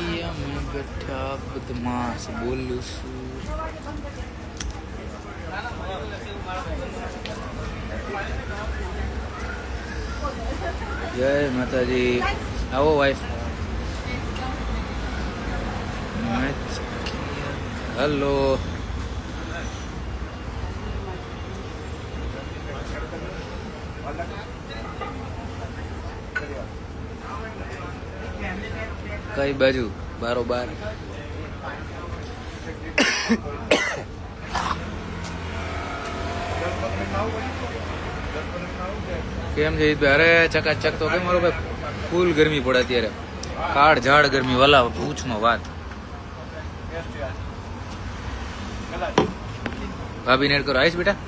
અમે બેઠા બદમાશ બોલું છું. જય માતાજી. આવો વાઈફ. હલો. કઈ બાજુ? બારોબાર. કેમ છે? અરે ચકાચક તો કેમ મારો ભાઈ, ફૂલ ગરમી પડે અત્યારે. કાળ ઝાડ ગરમી વાલા પૂછમાં વાત. ભાભી ને એડ કરો. આવીશ બેટા?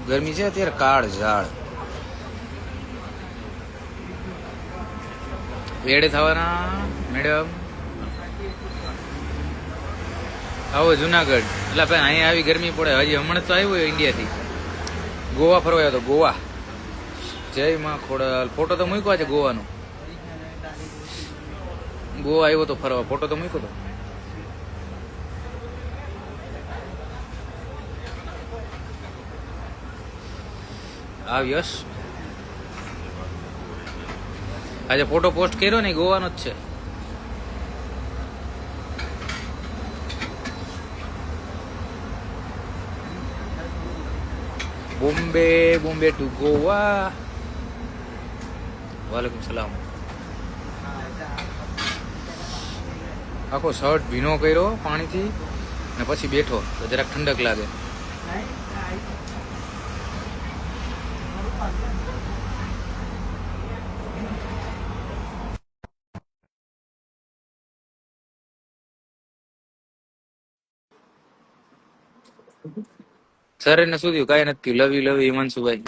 ગરમી છે અત્યારે, કાળ ઝાડ. વેડે થવાના મેડમ. આવો જુનાગઢ. એટલે ભાઈ અહીંયા આવી ગરમી પડે. હજી હમણાં તો આવ્યો ઇન્ડિયાથી. ગોવા ફરવા આવ્યો તો. ગોવા. જય માં ખોડલ. ફોટો તો મૂક્યો છે ગોવાનો. ગોવા આવ્યો તો ફરવા. ફોટો તો મૂક્યો તો. યસ. આજે ફોટો પોસ્ટ કર્યો ને, ગોવાનો જ છે. બોમ્બે ટુ ગોવા. વાલેકુમ સલામ. આખો શર્ટ ભીનો કર્યો પાણીથી ને પછી બેઠો તો જરાક ઠંડક લાગે. સર એને શું થયું? કઈ નથી. લવ હિમાંશુભાઈ.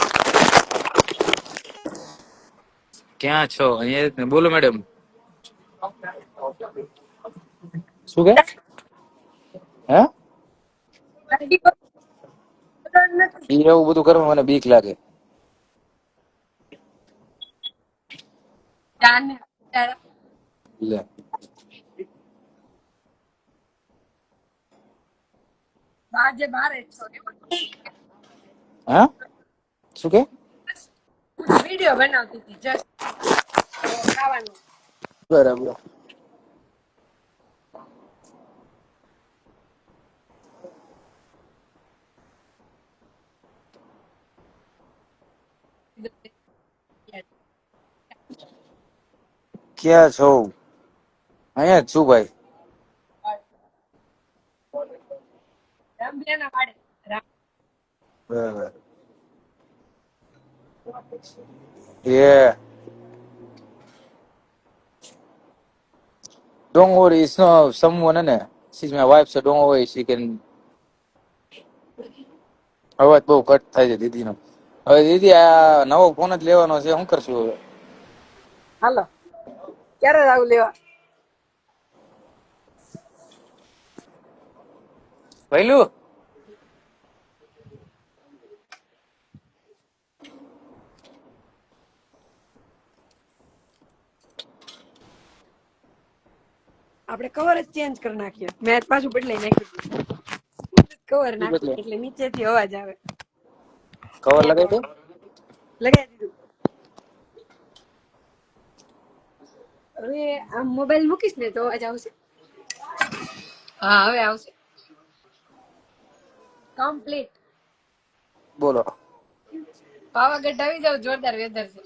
ક્યાં છો? અહીંયા બોલો મેડમ. શું કે? હે? એવું બધું કરવા મને બીક લાગે. લે. હા? શું કે? વિડિયો બનાવતી હતી જસ્ટ ખાવાનું. બરાબર. ક્યાં છો? અહીંયા જ છું ભાઈ. બરાબર. Yeah. Don't worry, it's not someone in it. She's my wife, so don't worry, she can. અવાજ બહુ કટ થાય છે દીદીનો. હવે દીદી આ નવો ફોન જ લેવાનો છે, શું કરશું હવે? હાલો, ક્યારે આવું લેવા? પહેલું આપણે કવર જ ચેન્જ કરી નાખીએ. મેં પાછું બદલાઈ નાખ્યું. કવર નાખ્યું એટલે નીચેથી અવાજ આવે. કવર લગાવી દો. લગાવી દીધું. હવે આ મોબાઈલ મૂકીશ ને તો અવાજ આવશે. હા, હવે આવશે. કમ્પ્લીટ. બોલો. પાવાગઢ આવી જાવ, જોરદાર વેધર છે.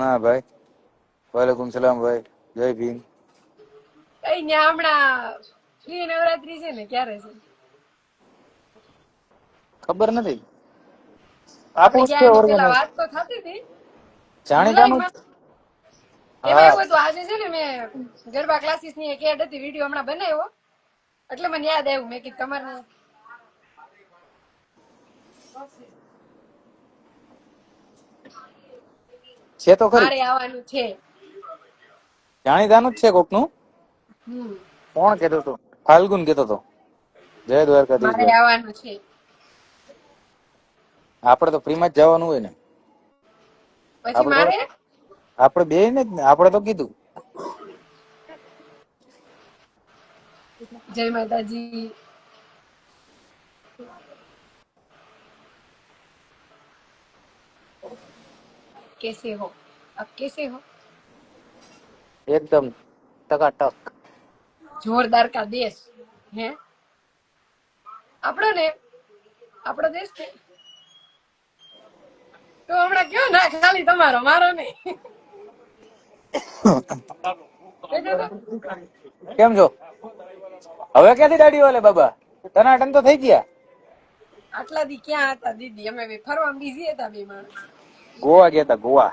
ના ભાઈ. વાલેકુમ સલામ ભાઈ. જય ભીમ. કઈ ને હમણાં શ્રી નવરાત્રી છે ને, ક્યારે છે ખબર નથી. આપણે પેલા વાત તો થતી હતી જાણીતાનું. એમાં એવું હતું, આજે છે ને મેં ગરબા ક્લાસીસ ની એક એડ હતી, વિડીયો હમણાં બનાવ્યો એટલે મને યાદ આવ્યું. મેં કીધું તમારે છે તો ખરી. મારે આવવાનું છે. જાણીતાનું જ છે કોકનું. કોણ કેતો હતો? ફાલ્ગુન કેતો હતો. જય દ્વારકાધીશ. મારે આવવાનું છે. આપણે તો ફ્રીમાં જ જવાનું હોય ને. પછી મારે આપણે બે ને જ ને, આપણે તો કીધું. જય માતાજી. कैसे हो अब, कैसे हो? એકદમ ટકાટક. જોરદાર કા દેશ હે આપણો ને, આપણો દેશ છે. તો હમણાં કયો ના ખાલી તમારો, મારો નહીં. કેમ છો? હવે ક્યાંથી દાઢી વાલે બાબા? ટનાટન તો થઈ ગયા. આટલા દી ક્યાં હતા દીદી? અમે ફરવા બીઝી હતા બે માણસ. ગોવા ગયા હતા, ગોવા.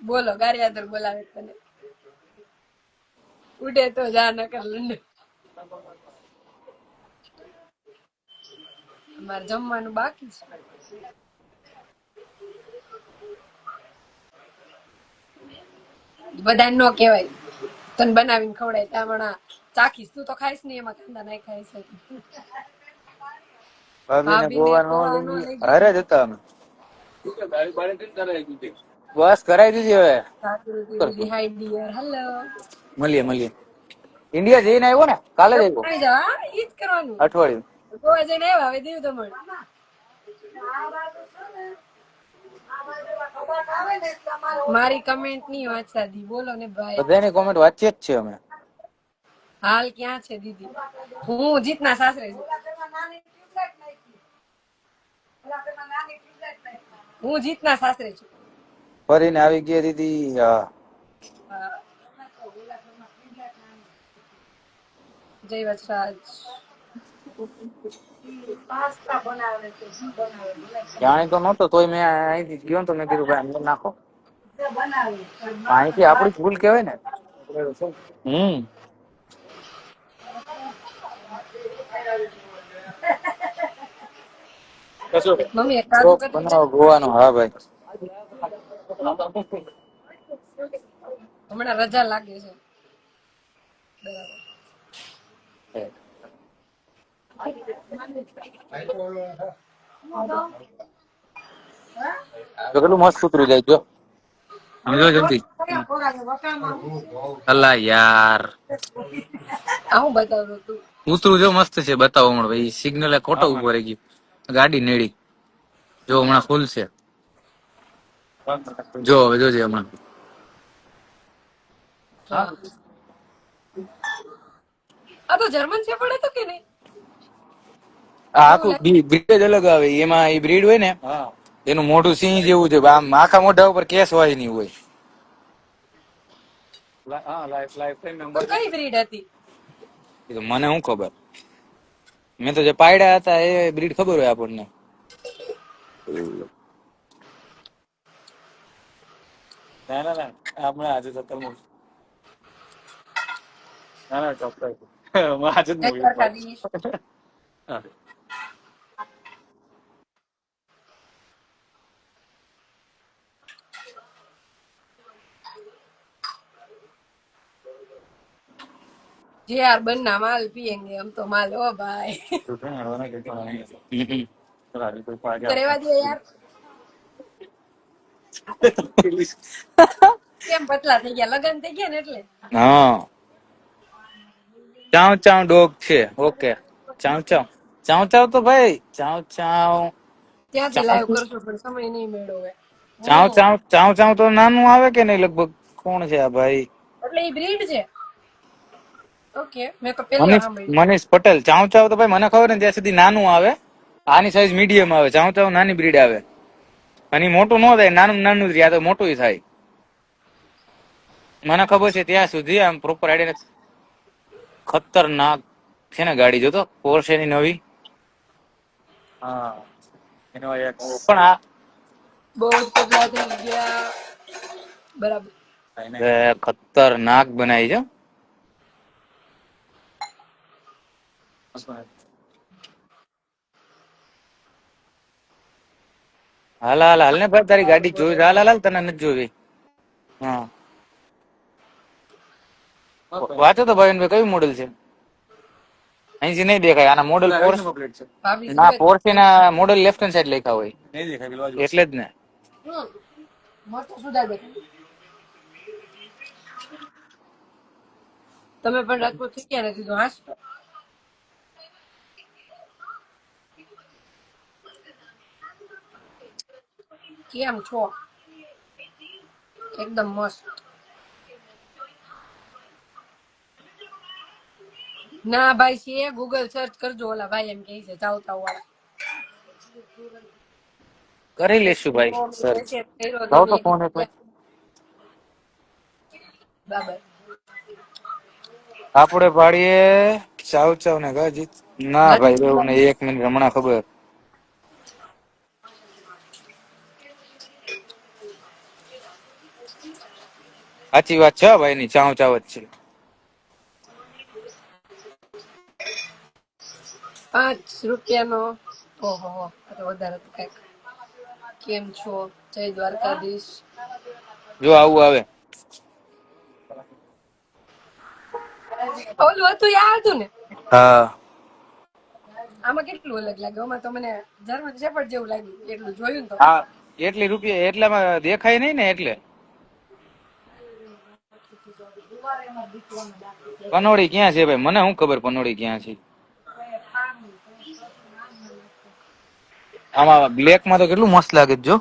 બોલો ગારિયાદર બોલાવે તને, ઉડે તો જા નકર લંડન. અમારે જમવાનું બાકી છે. બધા નો કહેવાય, તને બનાવીને ખવડાય ત્યાં ચાખીશ. તું તો ખાઈશ નહીં, એમાં કાંદા નાઈ ખાઈશ. ભાભીને ભાભી ને ગોવા નો ગોવા નો લઈ લઈ હારે ગઈ. જ હતા અમે. બસ કરાવી દીધી. હવે કરશું, હાય ડિયર, હેલો. મળીએ. ઇન્ડિયા જઈને આવ્યો ને, કાલે જ આવ્યો. આવી જાવ, હા ઈ જ કરવાનું. અઠવાડિયું. ગોવા જઈને આવ્યા, હવે દીવ દમણ. મારી કમેન્ટ નહીં વાંચતા દી, બોલો ને ભાઈ. બધાની કોમેન્ટ વાંચીએ જ છે અમે. હાલ ક્યાં છે દીદી? હું જીતના સાસરે છું. હું જીતના સાસરે છું. ફરીને આવી ગયા દીદી. હા. જય વચરાજ. જાણી તો નતો, તોય મેં અહીંથી ગયો તો મેં કીધું ભાઈ અંદર નાખો. અહીંથી આપડી ભૂલ કેવાય ને. મમ્મી કાજુ શોખ કતરી બનાવો ગોવાનો. હા ભાઈ, હમણાં રજા લાગે છે. કેટલું મસ્ત કૂતરું જાય જો. જલ્દી. અલા યાર, આવું બતાવતો તું. કૂતરું જો મસ્ત છે. બતાવો હમણાં ભાઈ. સિગ્નલ ખોટો ઉભો રહી ગયું, ગાડી નેડી. જો હમણાં ફૂલ છે. જો હવે જોજે હમણાં. આ તો જર્મન છે પડે તો કે નહીં? આ આખું બ્રીડ જ અલગ આવે. એમાં એ બ્રીડ હોય ને, એનું મોઢું સિંહ જેવું છે. આમ આખા મોઢા ઉપર કેસ હોય નહીં હોય. કઈ બ્રીડ હતી? એ તો મને શું ખબર. મેં તો જે પાયડા હતા એ બ્રીડ ખબર હોય આપણને. ના હમણાં આજે તો તમે ના ચોક્કસ આજે જ મૂવી જે યાર બન્ના માલ पिएंगे हम तो माल हो भाई. રેવા દે યાર. કેમ પતલા થઈ ગયા? લગન થઈ ગયા ને એટલે. હા, ચાવ ચાવ ડોગ છે. ઓકે, ચાવ ચાવ ચાવ ચાવ તો ભાઈ ચાવ ચાવ ત્યાંથી લાઈવ કરશો પણ સમય નહીં મેળવે. ચાવ ચાવ ચાવ ચાવ તો નાનું આવે કે નહીં લગભગ. કોણ છે આ ભાઈ? એટલે ઈ બ્રીડ છે. ઓકે, મેં તો પહેલી વાર સાંભળ્યું. મનીષ પટેલ. ચાવ ચાવ તો ભાઈ મને ખબર ને ત્યાં સુધી નાનું આવે. આની સાઈઝ મીડિયમ આવે. ચાવ ચાવ નાની બ્રીડ આવે. અને મોટું ન થાય, નાનું જ રહ્યા તો મોટું થાય. મને ખબર છે ત્યાં સુધી. આમ પ્રોપર આઈડિયા. ખતરનાક છે ને ગાડી. જોતો પોર્શે ની નવી. હા, એનો પણ આ બહુ જ પતલા થઈ ગયા. બરાબર. ખતરનાક બનાવી છે. હાલ ને ભાઈ, તારી ગાડી જોઈ. હાલ તને નથી જોવી. હા, વાંચો તો ભાઈ કયું મોડેલ છે? અહીંથી નહીં દેખાય. આના મોડલ પોર્સ ભાભી ના સુરત પોર્સ ના મોડલ લેફ્ટ હેન્ડ સાઈડ લખ્યા હોય એટલે જ ને. મસ્ત સુધાર બેઠા. તમે પણ રાજપૂત થઈ ગયા નથી તો હાસ કેમ છો? એકદમ મસ્ત. ના ભાઈ છે ગૂગલ સર્ચ કરજો ઓલા ભાઈ એમ કે છે ચાવતા વાળા. કરી લેશું ભાઈ સર્ચ. મેસેજ કર્યો તો લાવો તો મેં ફોન એટલે બરાબર. આપણે પાડીએ ચાવ ચાવ ને ગાજીત. ના ભાઈ એવું ને 1 મિનિટ હમણાં ખબર. સાચી વાત છે ભાઈ ની ચાવ ચાવ જ છે. 5 રૂપિયાનો ઓહો આ તો વધારે હતું કઈક. કેમ છો? જય દ્વારકાધીશ. જો આવું આવે. ઓલું હતું યાદ હતું ને. હા આમાં કેટલું અલગ લાગે? આમાં તો મને જર્મન શેફર્ડ જેવું લાગ્યું એટલું જોયું ને તો. હા એટલી રૂપિયા એટલામાં દેખાય નહીં ને એટલે. પનોડી ક્યાં છે ભાઈ? મને શું ખબર પનોડી ક્યાં છે? આમાં બ્લેક માં તો કેટલું મસ્ત લાગે છે જો.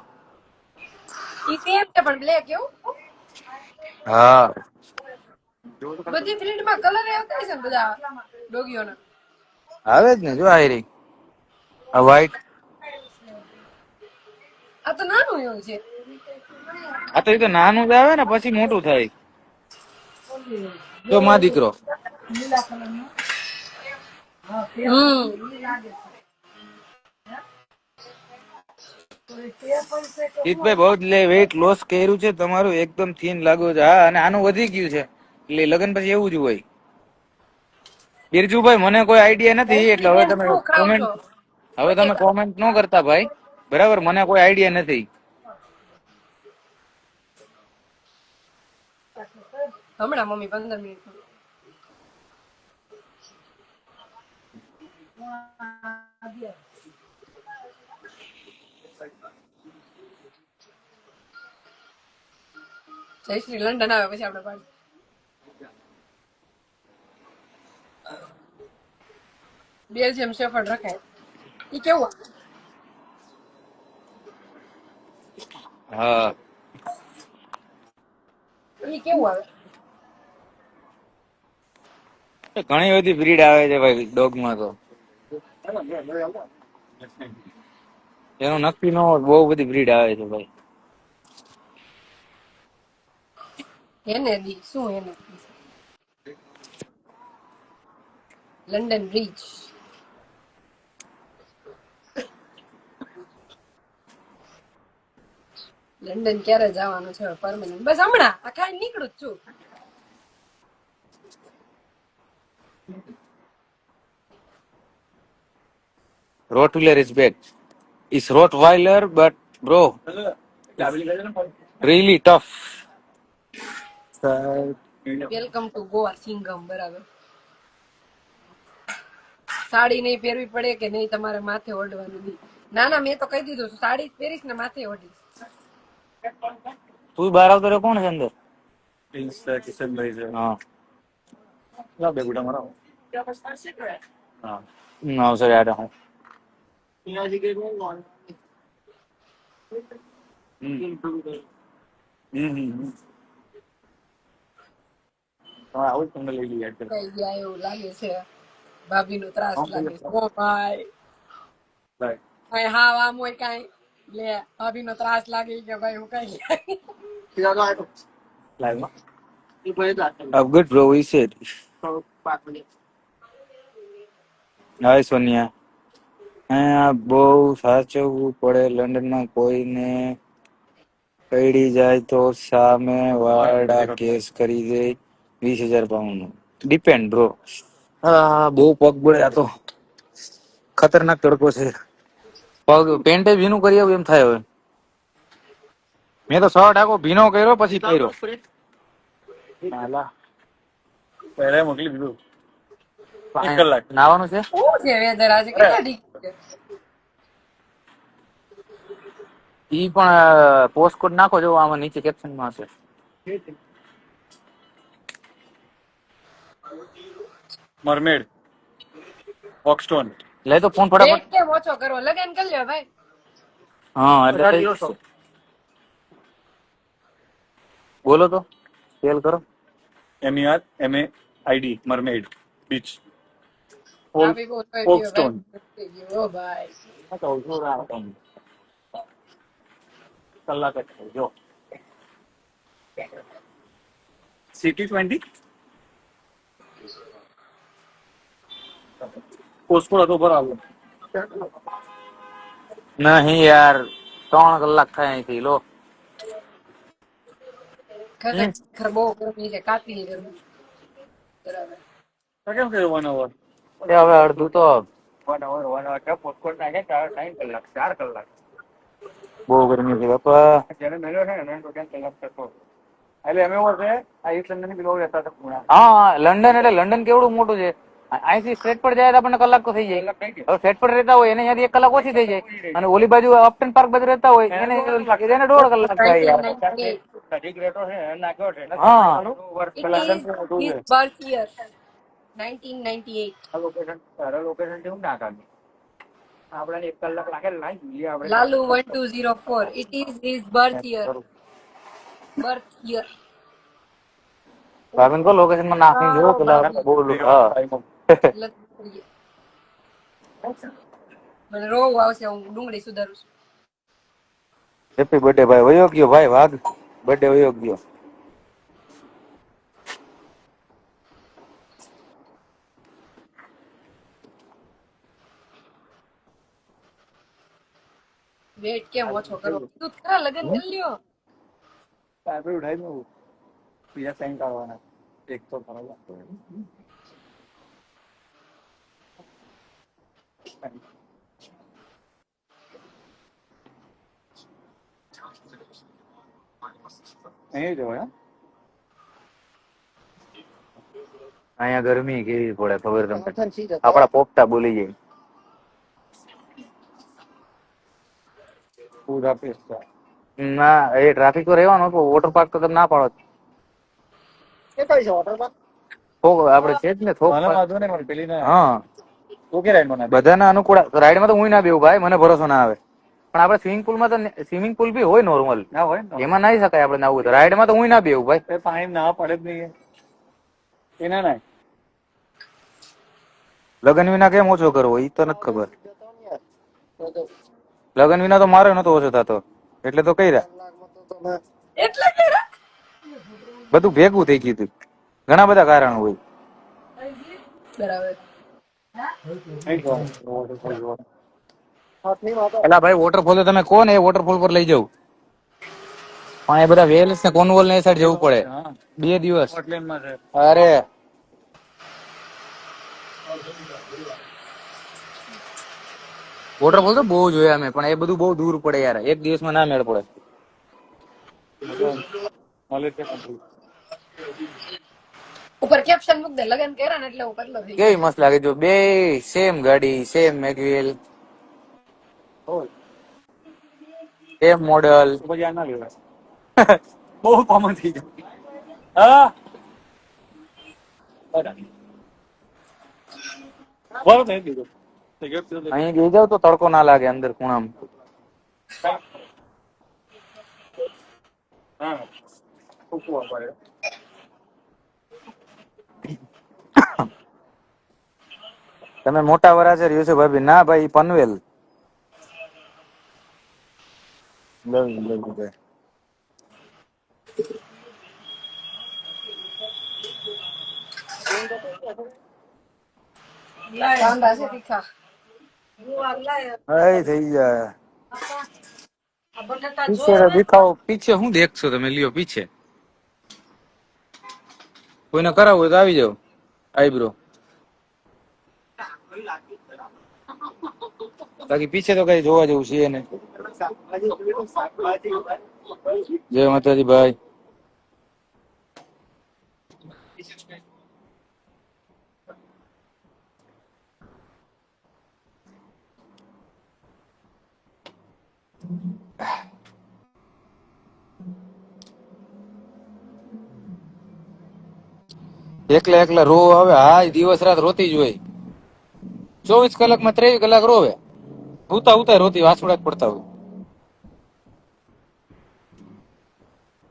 ઈ સેમ છે પણ બ્લેક એવું. હા બધી ફિલ્ડમાં કલર આવતા હશે ને બધા ડોગીઓના. આવે જ ને જો આ રહી આ વ્હાઈટ. આ તો નાનું એવું છે. આ તો એ તો નાનું જ આવે ને પછી મોટું થાય. જો માં દીકરો જીતભાઈ બહુ જ વેઇટ લોસ કર્યું છે તમારું. એકદમ થીન લાગુ છે. હા અને આનું વધી ગયું છે એટલે લગન પછી એવું જ હોય. બિરજુભાઈ મને કોઈ આઈડિયા નથી એટલે હવે બેન તમે શું ખાવ છો? કોમેન્ટ કોમેન્ટ ન કરતા ભાઈ. બરાબર મને કોઈ આઈડિયા નથી. હમણાં મમ્મી 15 મિનિટ. જયશ્રી લંડન આવે પછી આપણે પાડી. બેલ્જિયમ શેફર્ડ રખાય. ઈ કેવું? હા ઈ કેવું આવે? ઘણી બધી બ્રીડ આવે છે ભાઈ ડોગમાં તો. એનું નક્કી ન હોય. બહુ બધી બ્રીડ આવે છે ભાઈ. એને દી શું એને લંડન બ્રિજ. લંડન ક્યારે જવાનું છે પરમેનન્ટ? બસ હમણાં આ ખાઈ નીકળું જ છું. Rottweiler is bad. It's Rottweiler, but bro, really tough. Welcome to Goa Singham. બરાબર. સાડી નહીં પહેરવી પડે કે નહીં તમારે માથે ઓઢવાનું નહીં. ના ના મેં તો કહી દીધું સાડી પહેરીશ ને માથે ઓઢીશ. તું બહાર આવતો રહ્યો કોણ છે અંદર? કિશનભાઈ છે. હા લાવ બે ગુટા મારો. હા ના સર યાર હું આવું જ તમને લઈ લઈએ. કઈ ગયા એવું લાગે છે. ભાભી નો ત્રાસ લાગે છે. ઓ ભાઈ કઈ હા આમ હોય કઈ લે ભાભી નો ત્રાસ લાગે કે ભાઈ હું કઈ I'm good, bro. We said. Hi, Sonia. હા બહુ સાચવવું પડે. લંડનમાં કોઈને પડી જાય તો સામે વાળા કેસ કરી દે. 20,000 પાઉન્ડ. Depend bro. હા બહુ પગ બળે. આ તો ખતરનાક તડકો છે. પગ પેન્ટ ભીનું કરી આવું એમ થાય હવે. મેં તો શર્ટ આખો ભીનો કર્યો પછી પહેર્યો. પહેલા મોકલી દીધું. કલાક નાવાનું છે. શું છે વેધર આજે કેટલા ડિગ્રી છે? ઈ પણ પોસ્ટકોડ નાખો જો આમાં નીચે કેપ્શનમાં હશે. મરમેડ ઓક્સટોન લે તો ફોન વેટ ફટાફટ. કેમ ઓછો કરવો? લગન કરી લ્યો ભાઈ. હા એટલે બોલો તો સ્પેલ કરો. MERMAID મરમેડ બીચ ટ્રાફિક બહુ થઈ ગયો ઓક્સટોન. ભાઈ. થઈ ગયો ઓ ભાઈ. કલાક જ જો સિટી 20 પોસ્ટકોડ હતો બરાબર. નહીં યાર 3 કલાક થાય અહીંથી લો. ખરેખર બહુ ગરમી છે, કાતિલ ગરમી. બરાબર. તો કેમ કે 1 અવર હવે અડધું તો 1 અવર કે પોસ્ટકોડ નાખે 9 કલાક 4 કલાક. બહુ ગરમી છે બાપા. જ્યારે મેળ્યો છે ને તો ક્યાં કલાક થતો એટલે એમ એવો છે આ ઈસ્ટ લંડન ની બહુ રહેતા હતા. હા લંડન એટલે લંડન કેવડું મોટું છે. અહીંથી સ્ટ્રેટ પર જાય તો આપણને કલાક તો થઈ જાય. હવે સ્ટ્રેટ પર રહેતા હોય એને અહીંયાથી 1 કલાક ઓછી થઈ જાય અને ઓલી બાજુ અપટન પાર્ક બાજુ રહેતા હોય એને 1.5 કલાક થાય યાર. 1998. હા It is his birth year. 1998. Location કેવું નાખાનું આપણે 1 કલાક લાગે ને Lalu 1204. It is his birth year. Birth year. Bhavin કો લોકેશન માં નાખી જો પેલા બોલ હા મને રોવું આવશે, હું ડુંગળી સુધારું છું. હેપી બર્થડે ભાઈ વયો ગયો ભાઈ વાઘ બર્થડે વયો ગયો. વેટ કેમ ઓછો કરો? તું ખરા લગન કરી લ્યો. આપણે ઉઠાઈ દઉં બીજા સાઈન કાઢવાના એક તો ખરાબ અહીં જવાય. અહીંયા ગરમી કેવી પડે ખબર તમને? આપડા પોપટા બોલી જાય. ના એ ટ્રાફિક તો રહેવાનો વોટર પાર્ક તો તમે ના પાડો. આપડે છે જ ને હા બધાના અનુકૂળ રાઈડમાં તો હું ના બેવું ભાઈ મને ભરોસો ના આવે પણ આપણે સ્વિમિંગ પુલમાં તો સ્વિમિંગ પુલ બી હોય નોર્મલ એમાં નાહી શકાય આપણે નાવું તો રાઈડમાં તો હું ના બેવું ભાઈ પાણી ના પડે જ નહીં એના ના લગન વિના કેમ ઓછો કરવો એ તો નથી ખબર. લગન વિના તો મારો નતો ઓછો થતો એટલે તો કઈ રહ્યા એટલે કે બધું ભેગું થઈ ગયું હતું ઘણા બધા કારણો હોય. બરાબર. એલા ભાઈ વોટરફોલ તો તમે કોને એ વોટરફોલ પર લઈ જાવ પણ એ બધા વેલ્સ ને કોર્નવોલ ને એ સાઈડ જવું પડે 2 દિવસ. અરે વોટરફોલ તો બહુ જોયા અમે પણ એ બધું બહુ દૂર પડે યાર 1 દિવસમાં ના મેળ પડે. ઉપર કેપ્શન મૂક દે, લગન કર્યા ને એટલે હું કેટલો થઈ કેવી મસ્ત લાગે જો બે સેમ ગાડી સેમ મેગવેલ સેમ મોડલ બહુ કોમન થઈ ગયું. હા અહીં જઈ જાવ તો તડકો ના લાગે અંદર ખૂણામાં. તમે મોટા વરાછર યુસુફ ભાભી ના ભાઈ પનવેલ કાંદા છે તીખા. થઈ જાય બટાટા પીછે તો દેખાવો પીછે શું દેખશો તમે લ્યો પીછે કોઈને કરાવવું હોય તો આવી જાવ આઈબ્રો બાકી પીછે તો કઈ જોવા જેવું છે ને. જય માતાજી ભાઈ. એકલા એકલા રો આવે. હા ઈ દિવસ રાત રોતી જ હોય. 24 કલાકમાં 23 કલાક રોવે. ઉતા ઉતા રોતી વાસુડા જ પડતા હોય.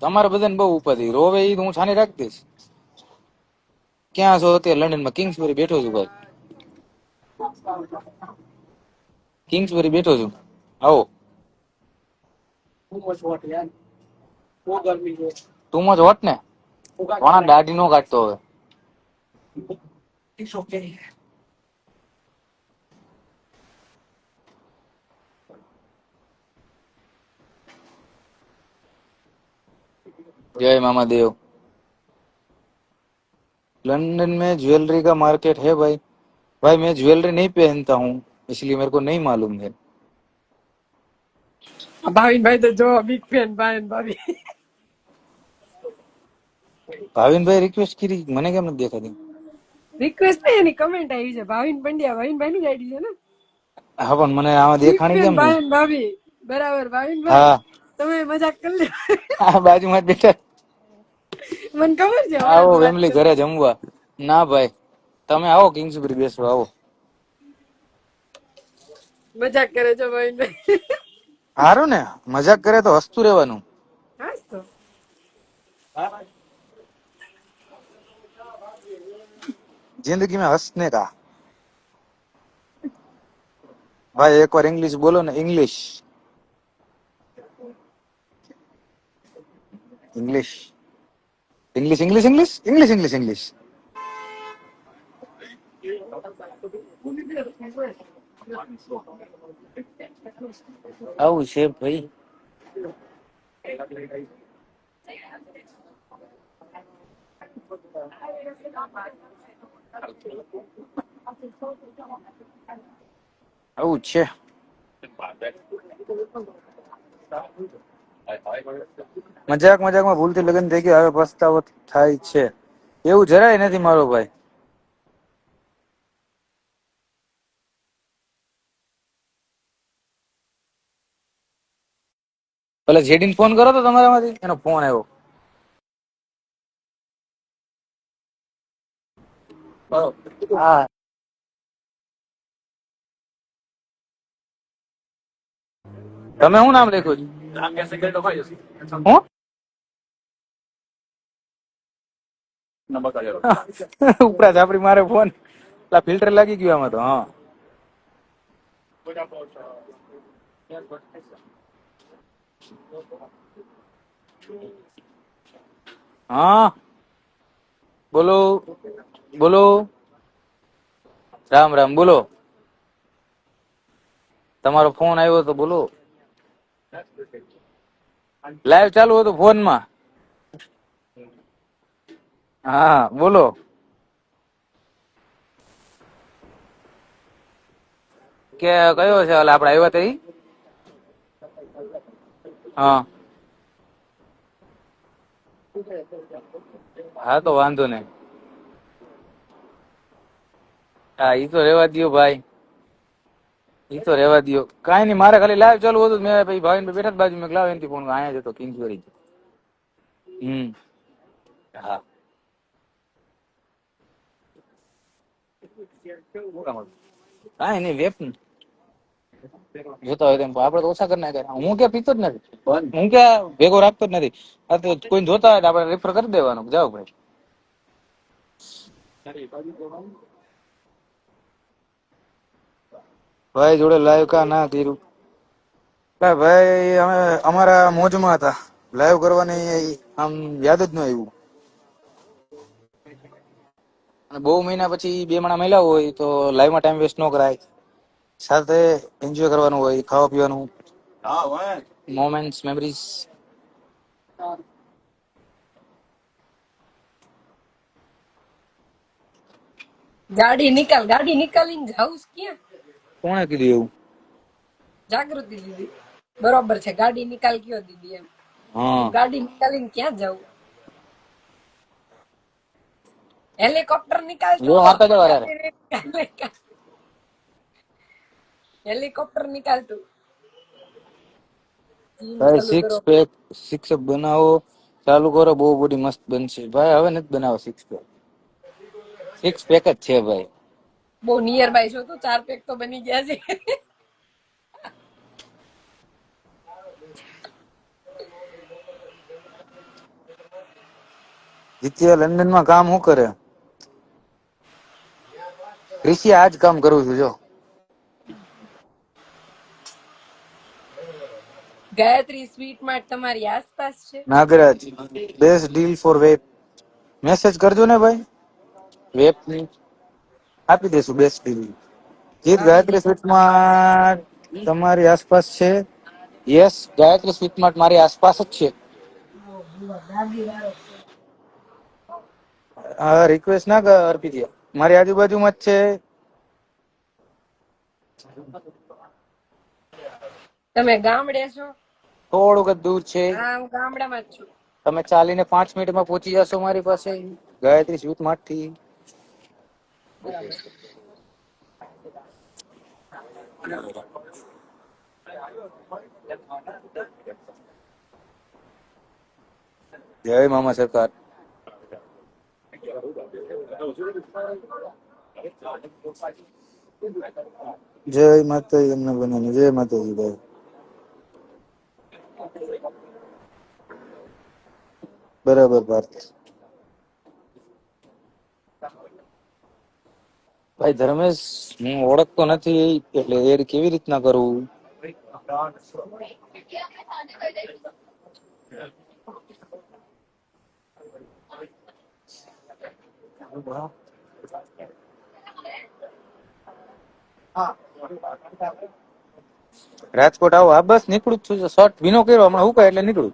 તમારે બધાને બહુ ઉપાધિ. રોવે ઈ તો હું છાની રાખી દઈશ. ક્યાં છો અત્યારે? લંડનમાં કિંગ્સબરી બેઠો છું ભાઈ. કિંગ્સબરી બેઠો છું. આવો. તું જ હોત ને ઘણા દાઢી નો કાઢતો હવે. जय मामा देव। लंदन में ज्वेलरी का मार्केट है भाई। भाई मैं ज्वेलरी नहीं पहनता हूँ, इसलिए मेरे को नहीं मालूम है। ભાવિનભાઈ તો જો બિગ ફેન ભાઈ ભાભી. भाविन भाई रिक्वेस्ट की मैंने क्या नहीं देखा थी। રિક્વેસ્ટ નહીં, એની કમેન્ટ આવી છે. ભાવિન પંડ્યા ભાવિનભાઈ ની જ આઈડી છે ને. हाँ पण મને આમાં બિગ દેખાણી ફેન કેમ નહીં? ભાઈ ભાભી બરાબર. ભાવિનભાઈ હા તમે મજાક કરી લે. આ બાજુમાં જ બેઠા. મને ખબર છે આવો હમણાંથી વાત ફેમિલી કરું. ઘરે જમવા. ના ભાઈ તમે આવો કિંગ્સબરી બેસવા આવો. મજાક કરે છે ભાવિનભાઈ. હારું ને મજાક કરે તો હસતું રહેવાનું. હા તો जिंदगी में हंसने का। भाई एक बार इंग्लिश बोलो ना। English English English English English English English English. આવું છે ભાઈ. આવું છે. મજાક મજાકમાં ભૂલથી લગ્ન થઈ ગયું, હવે પસ્તાવો થાય છે. એવું જરાય નથી મારો ભાઈ. પેલા જેડીને ફોન કરો તો તમારામાંથી એનો ફોન આવ્યો. હા તમે શું નામ લખ્યું છે? હું ઉપરા ઝાપડી મારે ફોન ફિલ્ટર લાગી ગયું આમાં તો. હા હા બોલો બોલો. રામ રામ બોલો. તમારો ફોન આવ્યો તો બોલો. લાઈવ ચાલુ હતું ફોન માં. હા બોલો. કે કયો છે આપડે આવ્યા તો ઈ? હા હા તો વાંધો નહીં. હા ઈ તો રેવા દયો ભાઈ. ઈ તો રેવા દયો. કાઈ નહીં મારે ખાલી લાઈવ ચાલુ હતું. મેં ભાઈ ભાઈ બેઠા જ બાજુ મેં લાવ એનથી ફોન આયા જતો કિંગ્સબરી. હા કાઈ નહીં વેપ જોતા હોય તેમ આપડે તો ઓછા કરી નાખ્યા. હું ક્યાં પીતો જ નથી. હું ક્યાં ભેગો રાખતો જ નથી. આ તો કોઈ જોતા હોય તો આપડે રેફર કરી દેવાનું. જાઓ ભાઈ. ભાઈ જોડે લાઈવ કા ના કર્યું? ભાઈ અમે અમારા મોજમાં હતા. લાઈવ કરવાની આમ યાદ જ ન આવ્યું. અને બહુ મહિના પછી બે માણા મળ્યા હોય તો લાઈવમાં ટાઈમ વેસ્ટ ન કરાય. સાથે એન્જોય કરવાનું હોય, ખાવા પીવાનું, મોમેન્ટ્સ મેમરીઝ. ગાડી નિકાલીને જાઉં ક્યાં? કોણે કીધું એવું? જાગૃતિ દીદી બરોબર છે. ગાડી નિકાલ કયો દીદી એમ. હા ગાડી નિકાલીને ક્યાં જાઉં? હેલિકોપ્ટર નિકાલ જો તું. મારતા જવા રે. હેલિકોપ્ટર નિકાલ તું. જીમ ભાઈ ચાલુ કરો. સિક્સ પેક બનાવો ચાલુ કરો. બહુ બોડી મસ્ત બનશે ભાઈ. હવે નથી બનાવો સિક્સ પેક. સિક્સ પેક જ છે ભાઈ. બહુ નિયર બાય છો તો 4 પેક તો બની ગયા છે. જીત્યા લંડન માં કામ શું કરે? ઋષિ આજ કામ કરું છું જો. ગાયત્રી સ્વીટ માર્ટ તમારી આસપાસ છે? નાગરાજ best deal four web. Message કરજો ને ભાઈ, વેબ ની આપી દેશું બેસ્ટ ડીલ. જીત આપી ગાયત્રી દેજો. સ્વીટમાં તમારી આસપાસ છે? યસ, ગાયત્રી સ્વીટમાર્ટ મારી આસપાસ જ છે. હા, રિક્વેસ્ટ ના કર અર્પિત, મારી આજુબાજુમાં જ છે. તમે ગામડે છો? થોડુંક જ દૂર છે. હા, હું ગામડામાં જ છું. તમે ચાલીને 5 મિનિટમાં પહોંચી જશો મારી પાસે ગાયત્રી સ્વીટમાર્ટ થી. બરાબર. જય મામા સરકાર. જય માતાજી, એમને બધાને જય માતાજી ભાઈ. બરાબર પાર્થ. ભાઈ ધર્મેશ, હું ઓળખતો નથી એટલે એડ કેવી રીતના કરવું? રાજકોટ આવો. હા બસ નીકળું જ છું, શર્ટ ભીનો કર્યો હમણાં, હું કહે એટલે નીકળું.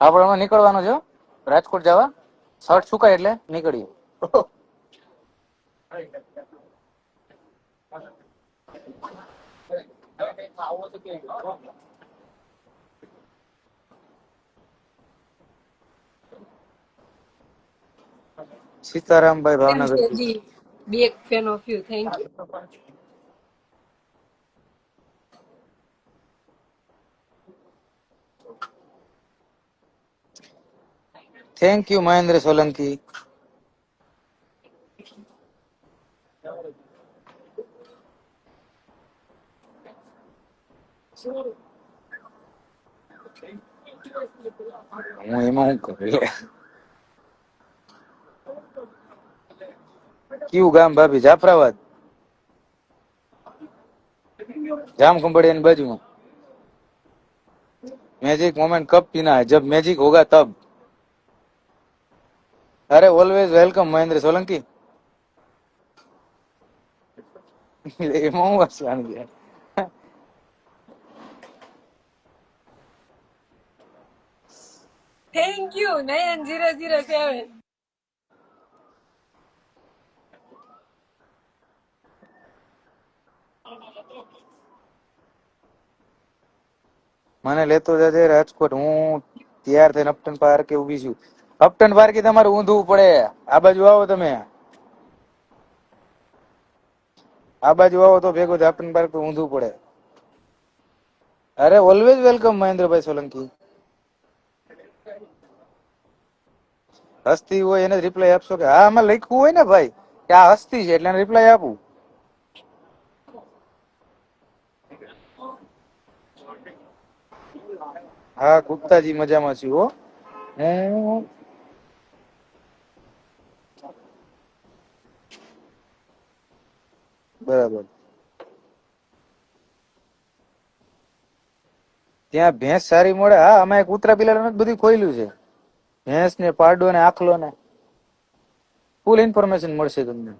આપણે હમણાં નીકળવાનું છે રાજકોટ જવા. શર્ટ સુકાય એટલે નીકળીએ. સીતારામભાઈ કેમ ભાવનગર છે થી. જી? Big fan of you. Thank you. Thank you Mahendra Solanki. હું એમાં હું કરું? કયું ગામ ભાભી? જાફરાબાદ. જામખંભાળિયાની બાજુમાં. मैजिक मोमेंट कब पीना है? जब मैजिक होगा तब. अरे ऑलवेज वेलकम महेंद्र सोलंकी. એમાં હું હસવાનું છે? થેન્ક યુ નયન 007. મને લેતો જજે રાજકોટ. હું તૈયાર થઈને અપટન પાર્કે ઉભી છું. અપટન પાર્કે તમારે ઊંધવું પડે. આ બાજુ આવો તમે. આ બાજુ આવો તો ભેગું અપટન પાર્ક ઊંધવું પડે. અરે ઓલવેઝ વેલકમ મહેન્દ્રભાઈ સોલંકી. હસ્તી હોય એને રિપ્લાય આપશો કે? હા, આમાં લખ્યું હોય ને ભાઈ કે આ હસ્તી છે એટલે રિપ્લાય આપું. હા ગુપ્તાજી મજામાં છું હો. હું બરાબર. ત્યાં ભેંસ સારી મળે? હા, અમે કૂતરા પિલાર બધું ખોયલું છે. ભેંસ ને પાડો ને આખલો ને ફૂલ ઇન્ફોર્મેશન મળશે તમને.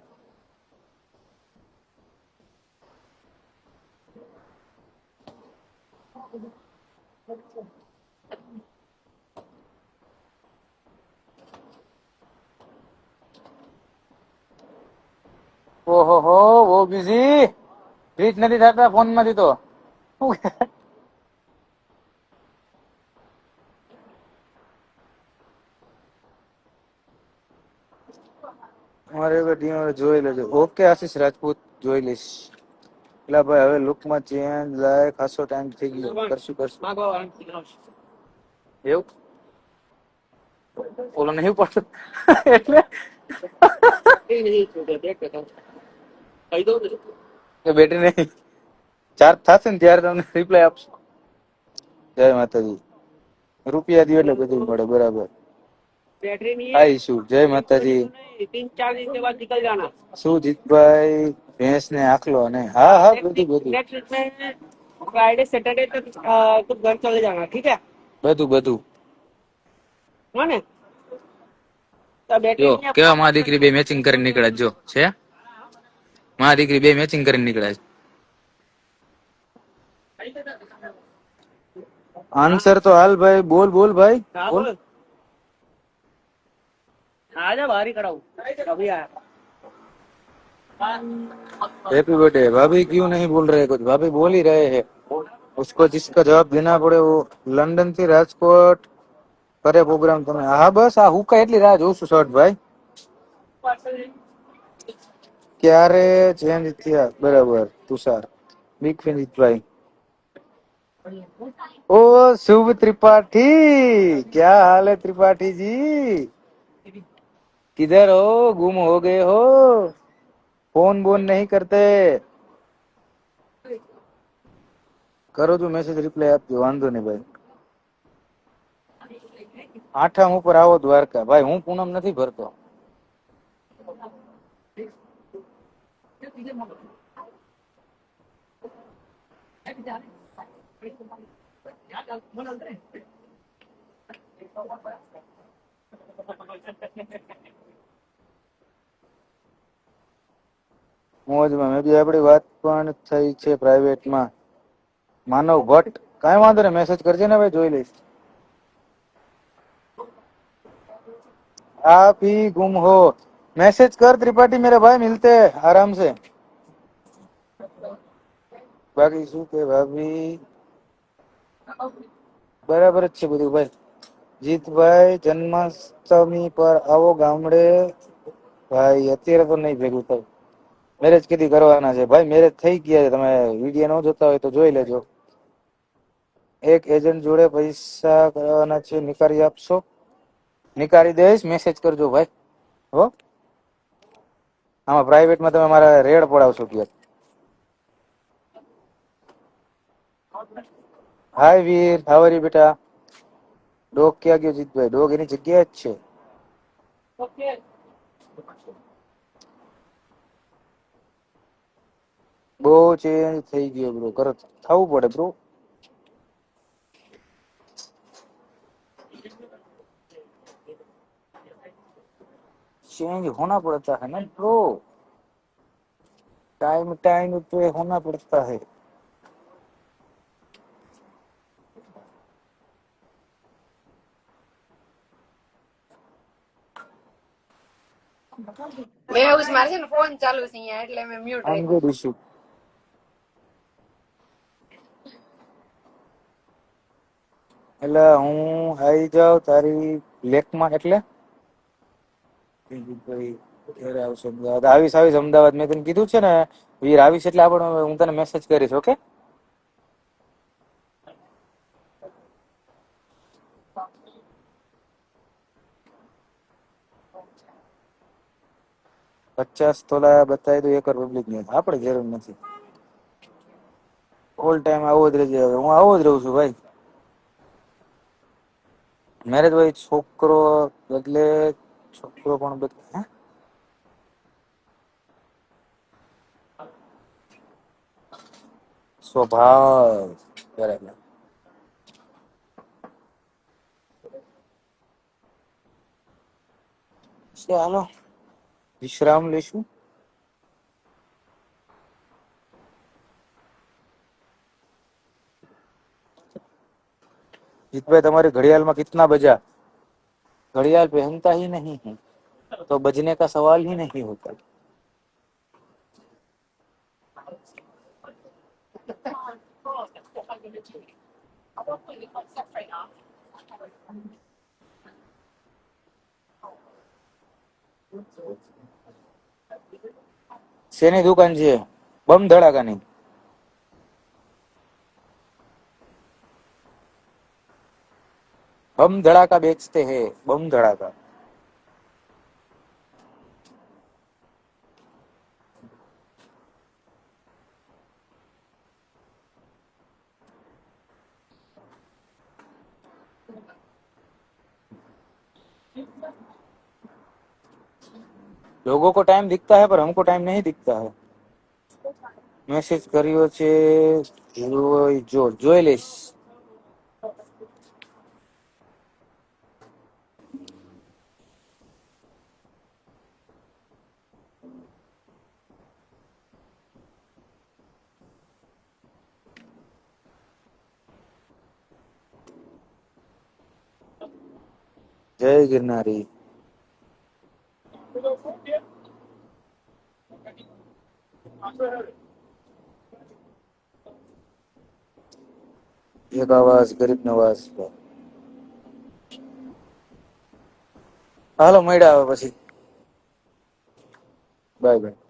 ઓહો હો, બહુ બિઝી. ફ્રીજ નથી થતા ફોન માંથી તો. મારે જોઈ લેજો. ઓકે આશીષ રાજપૂત, જોઈ લઈશ. એટલે ભાઈ હવે લુકમાં ચેન્જ લાય ખાસો ટાઈમ થઈ ગયો. કરશું એવું ઓલો નહીં પડતો એટલે કે બેટરી નહીં ચાર્જ થશે ને ત્યારે તમને રિપ્લાય આપશું. જય માતાજી. રૂપિયા દો એટલે બધું મળે બરાબર. આવીશું. જય માતાજી. શું જીતભાઈ ભેંસ ને આખલો ને હા હા બધું फ्राइडे सैटरडे तक तो घर चले जाना ठीक है બધું હા ને જો કેવા માં દીકરી બે મેચિંગ કરીને નીકળ્યા જો છે માં દીકરી બે મેચિંગ કરીને નીકળ્યા છે. આન્સર તો હાલ ભાઈ બોલ ભાઈ બોલ आजा बाहर ही खड़ा हूँ अभी आया. Happy birthday. भाभी क्यों नहीं बोल रहे कुछ? भाभी बोल ही रहे हैं. उसको जिसका जवाब देना पड़े वो लंडन થી રાજકોટ કરે પ્રોગ્રામ તમે. હા બસ આ હું કઈ એટલી રાહ જોઉં છું શોર્ટ ભાઈ. ક્યારે ચેન્જ થયા બરાબર તુષાર બિગ ફેન ભાઈ. ओ शुभ त्रिपाठी क्या हाल है त्रिपाठी जी किधर हो गुम हो गए हो फोन बोन नहीं करते કરો જો મેસેજ રિપ્લાય આપજો વાંધો નહીં ભાઈ. આઠમ ઉપર આવો દ્વારકા ભાઈ હું પૂનમ નથી ભરતો. મોજમાં મેં બી આપણી વાત પણ થઈ છે પ્રાઇવેટમાં. માનવ ભટ્ટ કાંઈ વાંધો નહીં મેસેજ કરજે ને ભાઈ જોઈ લઈશ. आप ही गुम हो मैसेज कर त्रिपाठी मेरे भाई मिलते हैं आराम से. બાકી શું કે ભાભી બરાબર જ છે બધું ભાઈ. જીતભાઈ જન્માષ્ટમી પર આવો ગામડે ભાઈ. અત્યારે તો નહીં ભેગું થાય. મેરેજ કદી કરવાના છે ભાઈ? મેરેજ થઈ ગયા છે. તમે વિડીયો ન જોતા હોય તો જોઈ લેજો. એક એજન્ટ જોડે પૈસા કરવાના છે નિકાળી આપશો? નિકાળી દઈશ મેસેજ કરજો ભાઈ હો. આમાં પ્રાઇવેટમાં તમે મારા રેડ પડાવશો ક્યાંક. હાય વીર હાવરી બેટા. ડોગ ક્યાં ગયો જીતભાઈ? ડોગ એની જગ્યાએ જ છે. બહુ ચેન્જ થઈ ગયો બ્રો. કરો થવું પડે બ્રો. चेंज होना पड़ता है ना ब्रो. टाइम पे होना पड़ता है. મેં એવું મારે છે ને ફોન ચાલુ છે અહીંયા એટલે મેં મ્યુટ I'm રાખ્યું. good issue. એટલે હું આવી જાઉં તારી લેકમાં એટલે ક્યારે આવશે અમદાવાદ? આવીશ અમદાવાદ. મેં તને કીધું છે ને વીર આવીશ એટલે આપણે હું તને મેસેજ કરીશ ઓકે. $50 બતાવી દો એકર પબ્લિક ને. આપણે જરૂર નથી. ઓલ ટાઈમ આવો જ રહેજે. હવે હું આવો જ રહું છું ભાઈ. મેરેજ ભાઈ છોકરો બદલે છોકરો પણ બદલે. હે? સ્વભાવ બરાબર. ચાલો વિશ્રામ લેશું. જીતભાઈ તમારી घड़ियाल में कितना बजा? घड़ियाल पहनता ही नहीं है तो बजने का सवाल ही नहीं होता. શેની દુકાન છે? બમ ધડાકાની. बम धड़ाका बेचते हैं, बम धड़ाका। लोगों को टाइम दिखता है पर हमको टाइम नहीं दिखता है। મેસેજ કર્યો છે જોઈ લઈશ। જય ગિરનારી। એક આવાજ ગરીબ નવાજ પર। હાલો મળ્યા હવે પછી, બાય બાય।